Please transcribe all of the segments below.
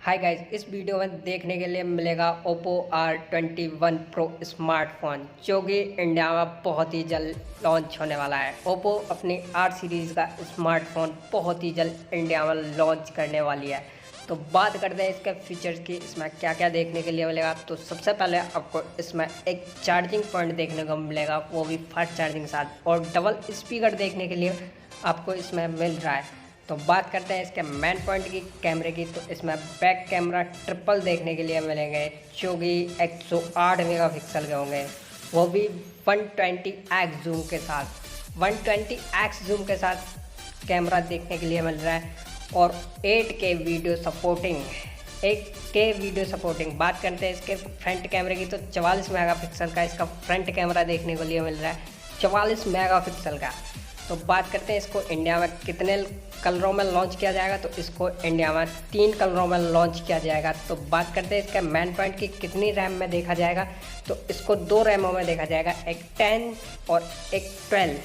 Hi guys, इस video में देखने के लिए मिलेगा Oppo R21 Pro स्मार्टफोन जो कि इंडिया में बहुत ही जल्द लॉन्च होने वाला है। Oppo अपनी R सीरीज़ का स्मार्टफोन बहुत ही जल्द इंडिया में लॉन्च करने वाली है। तो बात करते हैं इसके फीचर्स की, इसमें क्या क्या देखने के लिए मिलेगा। तो सबसे पहले आपको इसमें एक चार्जिंग पॉइंट देखने को मिलेगा, वो भी फास्ट चार्जिंग के साथ, और डबल स्पीकर देखने के लिए आपको इसमें मिल रहा है। तो बात करते हैं इसके मेन पॉइंट की, कैमरे की। तो इसमें बैक कैमरा ट्रिपल देखने के लिए मिलेंगे जो कि 108 मेगापिक्सल के होंगे, वो भी 120x जूम के साथ। 120x जूम के साथ कैमरा देखने के लिए मिल रहा है, और 8K video supporting. 8K video supporting. बात करते हैं इसके फ्रंट कैमरे की, तो 44 मेगापिक्सल का इसका फ्रंट कैमरा देखने को लिए मिल रहा है, 44 मेगापिक्सल का। तो बात करते हैं इसको इंडिया में कितने कलरों में लॉन्च किया जाएगा। तो इसको इंडिया में 3 कलरों में लॉन्च किया जाएगा। तो बात करते हैं इसके मेन पॉइंट की, कितनी रैम में देखा जाएगा। तो इसको 2 रैमों में देखा जाएगा, एक 10 और एक 12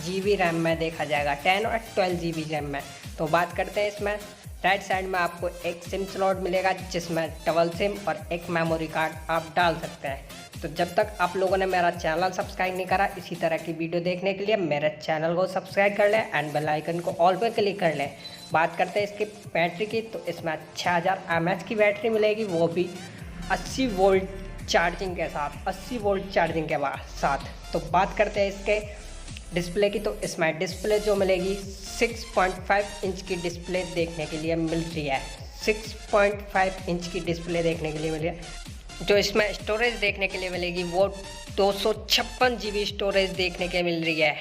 GB रैम में देखा जाएगा, 10 और 12 GB रैम में। तो बात करते हैं इसमें राइट साइड में आपको एक सिम स्लॉट मिलेगा जिसमें डबल सिम और एक मेमोरी कार्ड आप डाल सकते हैं। तो जब तक आप लोगों ने मेरा चैनल सब्सक्राइब नहीं करा इसी तरह की वीडियो देखने के लिए मेरे चैनल को सब्सक्राइब कर लें एंड बेल आइकन को ऑल पे क्लिक कर लें। बात करते हैं इसकी बैटरी की, तो इसमें 6000 mAh की बैटरी मिलेगी, वो भी 80 वोल्ट चार्जिंग के साथ, 80 वोल्ट चार्जिंग के साथ। तो बात करते हैं इसके डिस्प्ले की, तो इसमें डिस्प्ले जो मिलेगी 6.5 इंच की डिस्प्ले देखने के लिए मिल रही है। 6.5 इंच की डिस्प्ले देखने के लिए मिल रही है। जो इसमें स्टोरेज देखने के लिए मिलेगी वो 256 GB स्टोरेज देखने के मिल रही है।